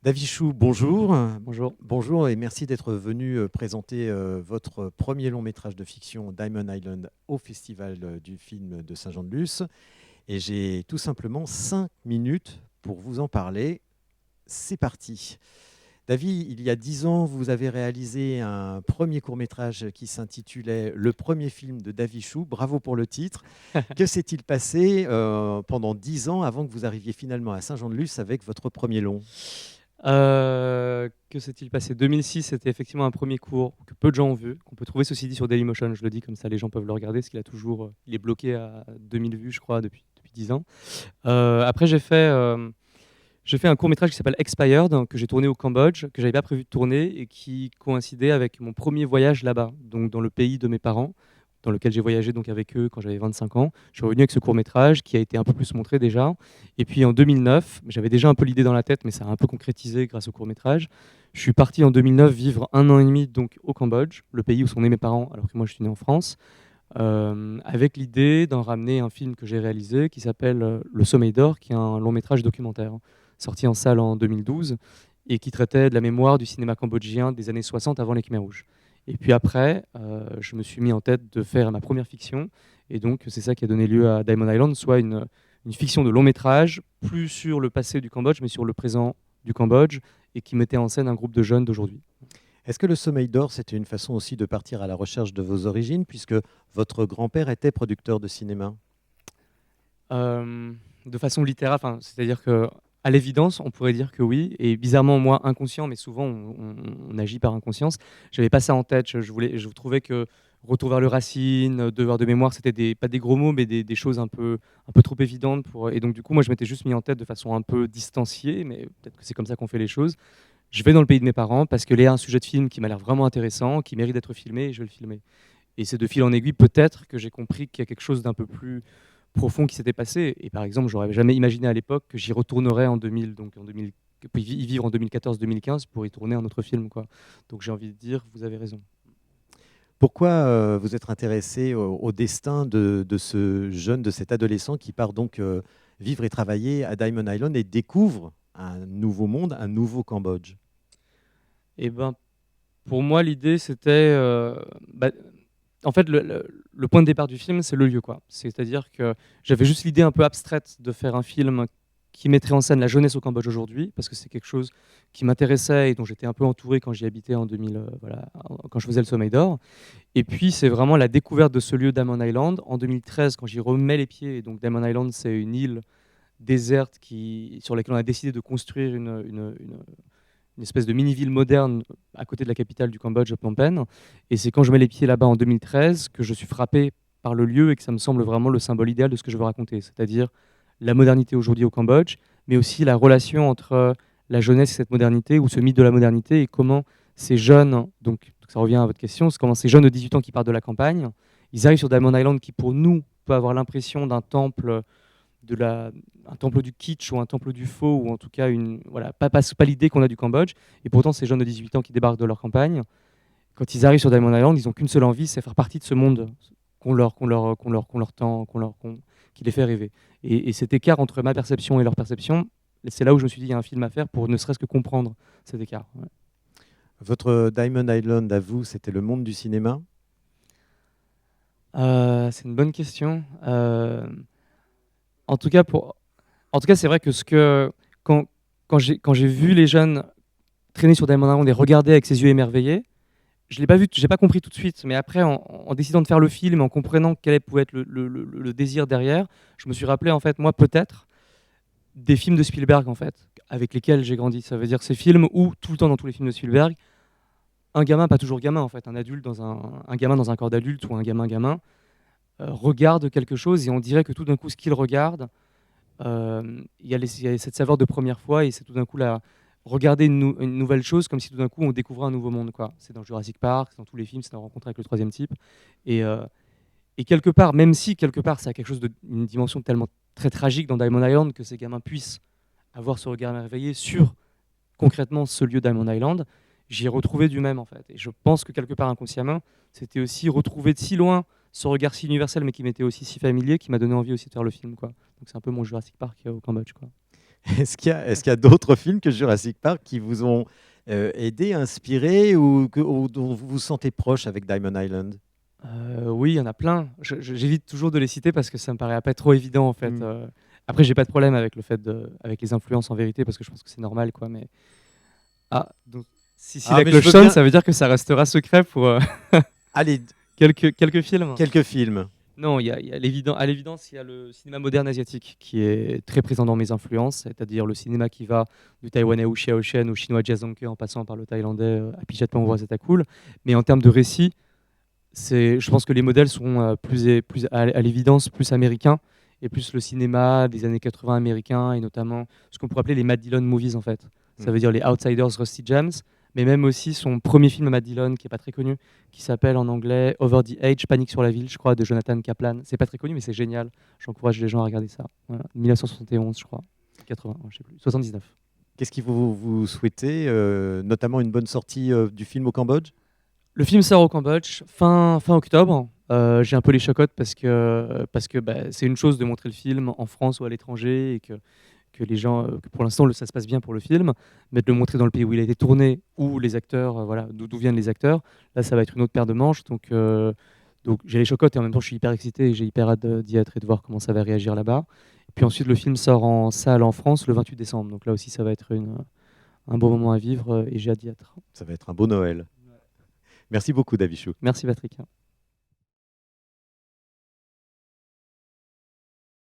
David Chou, bonjour. Bonjour. Bonjour et merci d'être venu présenter votre premier long métrage de fiction Diamond Island au Festival du film de Saint-Jean-de-Luz. Et j'ai tout simplement 5 minutes pour vous en parler. C'est parti. David, il y a 10 ans, vous avez réalisé un premier court-métrage qui s'intitulait Le premier film de David Chou. Bravo pour le titre. Que s'est-il passé pendant 10 ans avant que vous arriviez finalement à Saint-Jean-de-Luz avec votre premier long? Que s'est-il passé? 2006, c'était effectivement un premier cours que peu de gens ont vu, qu'on peut trouver ceci dit sur Dailymotion. Je le dis comme ça, les gens peuvent le regarder, parce qu'il a toujours, il est bloqué à 2000 vues, je crois, depuis 10 ans. Après, j'ai fait un court-métrage qui s'appelle Expired, que j'ai tourné au Cambodge, que j'avais pas prévu de tourner et qui coïncidait avec mon premier voyage là-bas, donc dans le pays de mes parents, dans lequel j'ai voyagé donc avec eux quand j'avais 25 ans. Je suis revenu avec ce court-métrage qui a été un peu plus montré déjà. Et puis en 2009, j'avais déjà un peu l'idée dans la tête, mais ça a un peu concrétisé grâce au court-métrage. Je suis parti en 2009 vivre 1 an et demi donc au Cambodge, le pays où sont nés mes parents, alors que moi je suis né en France, avec l'idée d'en ramener un film que j'ai réalisé qui s'appelle Le Sommeil d'Or, qui est un long métrage documentaire sorti en salle en 2012 et qui traitait de la mémoire du cinéma cambodgien des années 60 avant les Khmers rouges. Et puis après, je me suis mis en tête de faire ma première fiction, et donc c'est ça qui a donné lieu à Diamond Island, soit une fiction de long métrage, plus sur le passé du Cambodge, mais sur le présent du Cambodge, et qui mettait en scène un groupe de jeunes d'aujourd'hui. Est-ce que le sommeil d'or, c'était une façon aussi de partir à la recherche de vos origines, puisque votre grand-père était producteur de cinéma? De façon littéraire, c'est-à-dire que à l'évidence, on pourrait dire que oui, et bizarrement, moi, inconscient, mais souvent on agit par inconscience. J'avais pas ça en tête. Je trouvais que retour vers le racine, devoir de mémoire, c'était pas des gros mots, mais des choses un peu trop évidentes et donc du coup, moi, je m'étais juste mis en tête de façon un peu distanciée, mais peut-être que c'est comme ça qu'on fait les choses. Je vais dans le pays de mes parents parce que là, il y a un sujet de film qui m'a l'air vraiment intéressant, qui mérite d'être filmé, et je vais le filmer. Et c'est de fil en aiguille, peut-être, que j'ai compris qu'il y a quelque chose d'un peu plus profond qui s'était passé. Et par exemple, j'aurais jamais imaginé à l'époque que j'y retournerais en 2000, donc en 2000, puis y vivre en 2014-2015 pour y tourner un autre film, quoi. Donc j'ai envie de dire, vous avez raison. Pourquoi vous êtes intéressé au destin de ce jeune, de cet adolescent qui part donc vivre et travailler à Diamond Island et découvre un nouveau monde, un nouveau Cambodge? Et ben, pour moi, l'idée, c'était, bah, en fait, le point de départ du film, c'est le lieu, quoi. C'est-à-dire que j'avais juste l'idée un peu abstraite de faire un film qui mettrait en scène la jeunesse au Cambodge aujourd'hui, parce que c'est quelque chose qui m'intéressait et dont j'étais un peu entouré quand j'y habitais en 2000, voilà, quand je faisais le Sommeil d'Or. Et puis, c'est vraiment la découverte de ce lieu, Diamond Island, en 2013, quand j'y remets les pieds. Et donc, Diamond Island, c'est une île déserte sur laquelle on a décidé de construire une espèce de mini-ville moderne à côté de la capitale du Cambodge, Phnom Penh. Et c'est quand je mets les pieds là-bas en 2013 que je suis frappé par le lieu et que ça me semble vraiment le symbole idéal de ce que je veux raconter, c'est-à-dire la modernité aujourd'hui au Cambodge, mais aussi la relation entre la jeunesse et cette modernité, ou ce mythe de la modernité, et comment ces jeunes, donc ça revient à votre question, c'est comment ces jeunes de 18 ans qui partent de la campagne, ils arrivent sur Diamond Island qui pour nous peut avoir l'impression d'un temple un temple du kitsch ou un temple du faux, ou en tout cas voilà, pas l'idée qu'on a du Cambodge. Et pourtant, ces jeunes de 18 ans qui débarquent de leur campagne, quand ils arrivent sur Diamond Island, ils n'ont qu'une seule envie, c'est faire partie de ce monde qui les fait rêver. Et cet écart entre ma perception et leur perception, c'est là où je me suis dit, il y a un film à faire pour ne serait-ce que comprendre cet écart. Ouais. Votre Diamond Island à vous, c'était le monde du cinéma? C'est une bonne question. En tout cas, c'est vrai que quand, quand j'ai vu les jeunes traîner sur Diamond Island et regarder avec ses yeux émerveillés, je l'ai pas vu, j'ai pas compris tout de suite, mais après, en décidant de faire le film, en comprenant quel pouvait être le désir derrière, je me suis rappelé, en fait, moi, peut-être, des films de Spielberg, en fait, avec lesquels j'ai grandi. Ça veut dire ces films où, tout le temps dans tous les films de Spielberg, un gamin, pas toujours gamin, en fait, un adulte un gamin dans un corps d'adulte, ou un gamin, regarde quelque chose, et on dirait que tout d'un coup, ce qu'il regarde, il y a cette saveur de première fois, et c'est tout d'un coup regarder une nouvelle chose, comme si tout d'un coup on découvrait un nouveau monde, quoi. C'est dans Jurassic Park, c'est dans tous les films, c'est dans Rencontre avec le troisième type. Et, euh, et quelque part, même si quelque part ça a quelque chose une dimension tellement très tragique dans Diamond Island, que ces gamins puissent avoir ce regard émerveillé sur concrètement ce lieu Diamond Island, j'y ai retrouvé du même, en fait. Et je pense que quelque part inconsciemment, c'était aussi retrouver de si loin ce regard si universel, mais qui m'était aussi si familier, qui m'a donné envie aussi de faire le film, quoi. Donc c'est un peu mon Jurassic Park au Cambodge, quoi. Est-ce qu'il y a d'autres films que Jurassic Park qui vous ont aidé, inspiré ou dont vous vous sentez proche avec Diamond Island? Oui, il y en a plein. J'évite toujours de les citer parce que ça me paraît pas trop évident en fait. Mm. Après, j'ai pas de problème avec le fait avec les influences en vérité parce que je pense que c'est normal quoi. Mais donc si Ah, la mais je cloche veux sonne, bien. ça veut dire que ça restera secret pour Allez, quelques films. quelques films. Non, il y a à l'évidence, il y a le cinéma moderne asiatique qui est très présent dans mes influences, c'est-à-dire le cinéma qui va du taïwanais Wu Xiaoxian au chinois Jia Zhangke en passant par le thaïlandais Apichatpong Cool. Mais en termes de récit, je pense que les modèles sont plus à l'évidence plus américains et plus le cinéma des années 80 américains et notamment ce qu'on pourrait appeler les Matt Dillon movies en fait. Ça Mm. veut dire les Outsiders, Rusty James, mais même aussi son premier film à Matt Dillon qui est pas très connu, qui s'appelle en anglais Over the Edge, Panique sur la ville, je crois, de Jonathan Kaplan. C'est pas très connu, mais c'est génial. J'encourage les gens à regarder ça. Voilà. 1971, je crois. 80, je sais plus. 79. Qu'est-ce que vous souhaitez, notamment une bonne sortie du film au Cambodge? Le film sort au Cambodge fin octobre. J'ai un peu les chocottes parce que bah, c'est une chose de montrer le film en France ou à l'étranger et que les gens, que pour l'instant ça se passe bien pour le film, mais de le montrer dans le pays où il a été tourné, où les acteurs, voilà, d'où viennent les acteurs, là ça va être une autre paire de manches. Donc j'ai les chocottes et en même temps je suis hyper excité et j'ai hyper hâte d'y être et de voir comment ça va réagir là-bas. Et puis ensuite le film sort en salle en France le 28 décembre. Donc là aussi ça va être un beau moment à vivre et j'ai hâte d'y être. Ça va être un beau Noël. Merci beaucoup, Davichou. Merci Patrick.